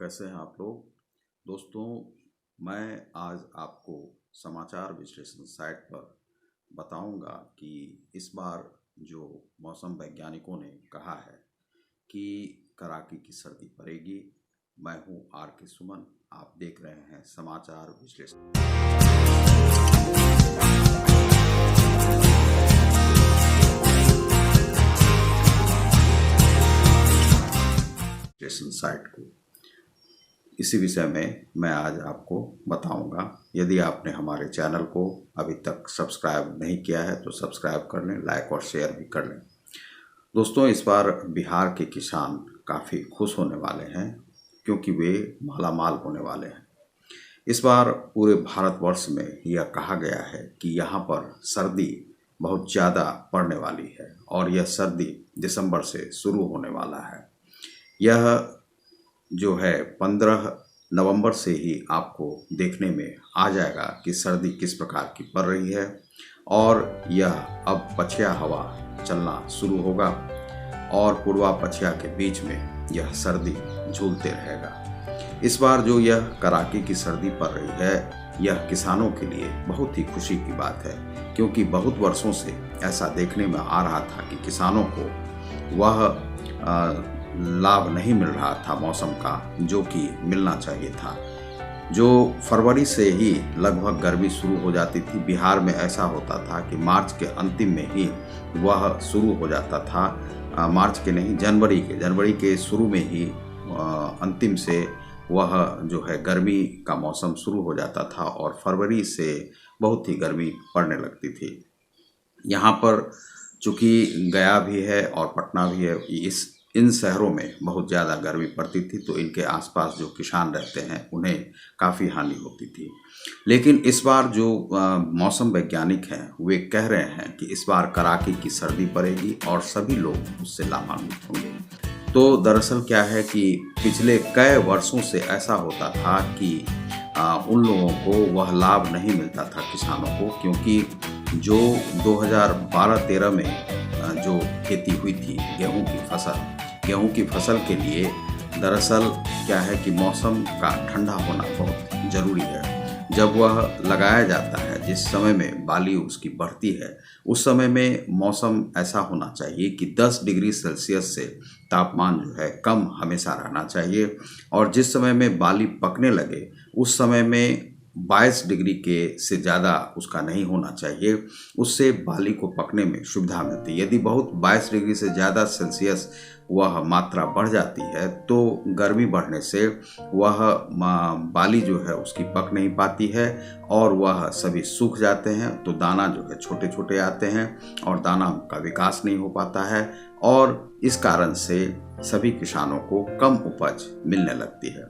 कैसे हैं आप लोग। दोस्तों, मैं आज आपको समाचार विश्लेषण साइट पर बताऊंगा कि इस बार जो मौसम वैज्ञानिकों ने कहा है कि कड़ाके की सर्दी पड़ेगी। मैं हूं आर के सुमन, आप देख रहे हैं समाचार विश्लेषण साइट को। इसी विषय में मैं आज आपको बताऊंगा। यदि आपने हमारे चैनल को अभी तक सब्सक्राइब नहीं किया है तो सब्सक्राइब कर लें, लाइक और शेयर भी कर लें। दोस्तों, इस बार बिहार के किसान काफ़ी खुश होने वाले हैं क्योंकि वे मालामाल होने वाले हैं। इस बार पूरे भारतवर्ष में यह कहा गया है कि यहाँ पर सर्दी बहुत ज़्यादा पड़ने वाली है और यह सर्दी दिसंबर से शुरू होने वाला है। यह जो है 15 नवंबर से ही आपको देखने में आ जाएगा कि सर्दी किस प्रकार की पड़ रही है और यह अब पछिया हवा चलना शुरू होगा और पूर्वा पछिया के बीच में यह सर्दी झूलते रहेगा। इस बार जो यह कड़ाके की सर्दी पड़ रही है, यह किसानों के लिए बहुत ही खुशी की बात है क्योंकि बहुत वर्षों से ऐसा देखने में आ रहा था कि किसानों को वह लाभ नहीं मिल रहा था मौसम का जो कि मिलना चाहिए था। जो फरवरी से ही लगभग गर्मी शुरू हो जाती थी, बिहार में ऐसा होता था कि मार्च के अंतिम में ही वह शुरू हो जाता था। मार्च के नहीं, जनवरी के शुरू में ही अंतिम से वह जो है गर्मी का मौसम शुरू हो जाता था और फरवरी से बहुत ही गर्मी पड़ने लगती थी। यहाँ पर चूँकि गया भी है और पटना भी है, इन शहरों में बहुत ज़्यादा गर्मी पड़ती थी तो इनके आसपास जो किसान रहते हैं उन्हें काफ़ी हानि होती थी। लेकिन इस बार जो मौसम वैज्ञानिक हैं वे कह रहे हैं कि इस बार कड़ाके की सर्दी पड़ेगी और सभी लोग उससे लाभान्वित होंगे। तो दरअसल क्या है कि पिछले कई वर्षों से ऐसा होता था कि उन लोगों को वह लाभ नहीं मिलता था किसानों को, क्योंकि जो 2012-13 में जो खेती हुई थी गेहूं की फसल के लिए दरअसल क्या है कि मौसम का ठंडा होना बहुत ज़रूरी है। जब वह लगाया जाता है, जिस समय में बाली उसकी बढ़ती है, उस समय में मौसम ऐसा होना चाहिए कि 10 डिग्री सेल्सियस से तापमान जो है कम हमेशा रहना चाहिए और जिस समय में बाली पकने लगे उस समय में 22 डिग्री के से ज़्यादा उसका नहीं होना चाहिए। उससे बाली को पकने में सुविधा मिलती है। यदि बहुत 22 डिग्री से ज़्यादा सेल्सियस वह मात्रा बढ़ जाती है तो गर्मी बढ़ने से वह बाली जो है उसकी पक नहीं पाती है और वह सभी सूख जाते हैं, तो दाना जो है छोटे छोटे आते हैं और दाना का विकास नहीं हो पाता है और इस कारण से सभी किसानों को कम उपज मिलने लगती है।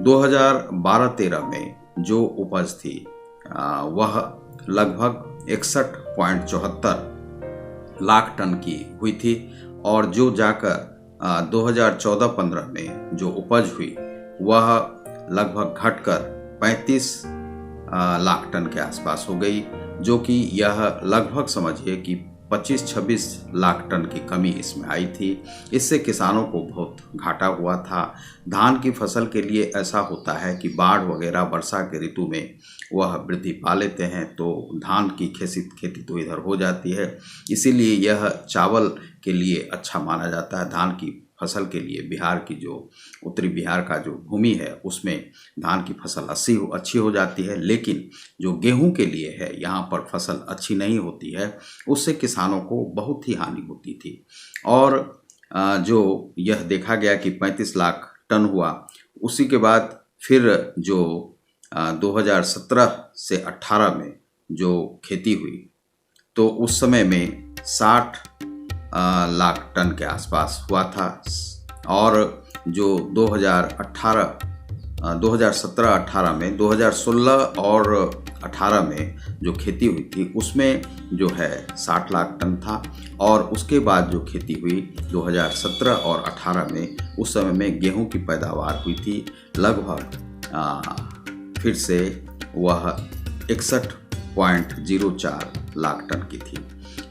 2012-13 में जो उपज थी वह लगभग 61.74 लाख टन की हुई थी और जो जाकर 2014-15 में जो उपज हुई वह लगभग घटकर 35 लाख टन के आसपास हो गई, जो कि यह लगभग समझिए कि 25-26 लाख टन की कमी इसमें आई थी। इससे किसानों को बहुत घाटा हुआ था। धान की फसल के लिए ऐसा होता है कि बाढ़ वगैरह वर्षा के ऋतु में वह वृद्धि पा लेते हैं तो धान की खेती तो इधर हो जाती है, इसीलिए यह चावल के लिए अच्छा माना जाता है। धान की फसल के लिए बिहार की जो उत्तरी बिहार का जो भूमि है उसमें धान की फसल अच्छी हो जाती है, लेकिन जो गेहूं के लिए है यहाँ पर फसल अच्छी नहीं होती है, उससे किसानों को बहुत ही हानि होती थी। और जो यह देखा गया कि 35 लाख टन हुआ, उसी के बाद फिर जो 2017 से 18 में जो खेती हुई तो उस समय में 60 लाख टन के आसपास हुआ था और जो 2017-18 में 2016 और 18 में जो खेती हुई थी उसमें जो है 60 लाख टन था और उसके बाद जो खेती हुई 2017 और 18 में, उस समय में गेहूं की पैदावार हुई थी लगभग फिर से वह 61.04 लाख टन की थी,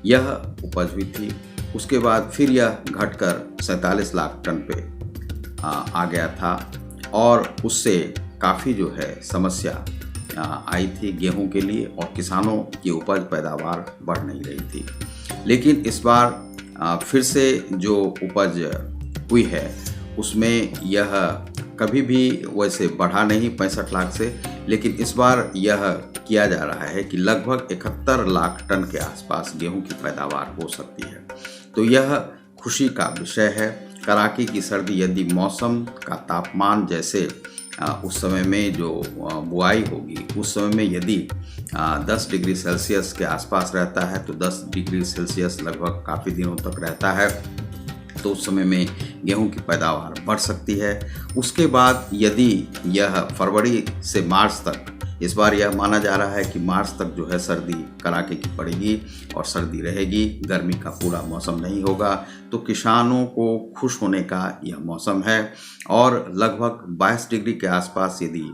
यह उपज हुई थी। उसके बाद फिर यह घटकर 47 लाख टन पे आ गया था और उससे काफ़ी जो है समस्या आई थी गेहूं के लिए और किसानों की उपज पैदावार बढ़ नहीं रही थी। लेकिन इस बार फिर से जो उपज हुई है उसमें यह कभी भी वैसे बढ़ा नहीं 65 लाख से, लेकिन इस बार यह किया जा रहा है कि लगभग 71 लाख टन के आसपास गेहूं की पैदावार हो सकती है। तो यह खुशी का विषय है। कड़ाके की सर्दी यदि मौसम का तापमान जैसे उस समय में जो बुआई होगी उस समय में यदि 10 डिग्री सेल्सियस के आसपास रहता है तो 10 डिग्री सेल्सियस लगभग काफ़ी दिनों तक रहता है, तो उस समय में गेहूं की पैदावार बढ़ सकती है। उसके बाद यदि यह फरवरी से मार्च तक, इस बार यह माना जा रहा है कि मार्च तक जो है सर्दी कड़ाके की पड़ेगी और सर्दी रहेगी, गर्मी का पूरा मौसम नहीं होगा, तो किसानों को खुश होने का यह मौसम है। और लगभग 22 डिग्री के आसपास यदि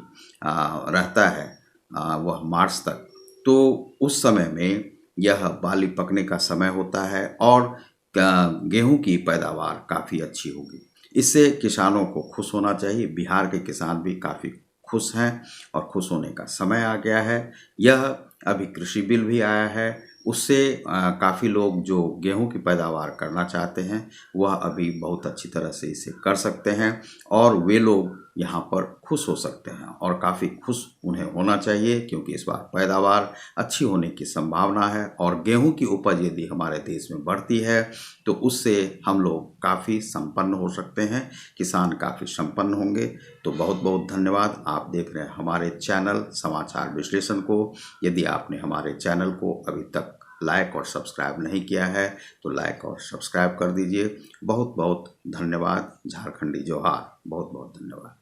रहता है वह मार्च तक, तो उस समय में यह बाली पकने का समय होता है और गेहूं की पैदावार काफ़ी अच्छी होगी। इससे किसानों को खुश होना चाहिए। बिहार के किसान भी काफ़ी खुश हैं और खुश होने का समय आ गया है। यह अभी कृषि बिल भी आया है, उससे काफ़ी लोग जो गेहूं की पैदावार करना चाहते हैं वह अभी बहुत अच्छी तरह से इसे कर सकते हैं और वे लोग यहाँ पर खुश हो सकते हैं और काफ़ी खुश उन्हें होना चाहिए, क्योंकि इस बार पैदावार अच्छी होने की संभावना है और गेहूं की उपज यदि हमारे देश में बढ़ती है तो उससे हम लोग काफ़ी संपन्न हो सकते हैं, किसान काफ़ी संपन्न होंगे। तो बहुत बहुत धन्यवाद। आप देख रहे हैं हमारे चैनल समाचार विश्लेषण को। यदि आपने हमारे चैनल को अभी तक लाइक और सब्सक्राइब नहीं किया है तो लाइक और सब्सक्राइब कर दीजिए। बहुत बहुत धन्यवाद। झारखंडी जोहार। बहुत बहुत धन्यवाद।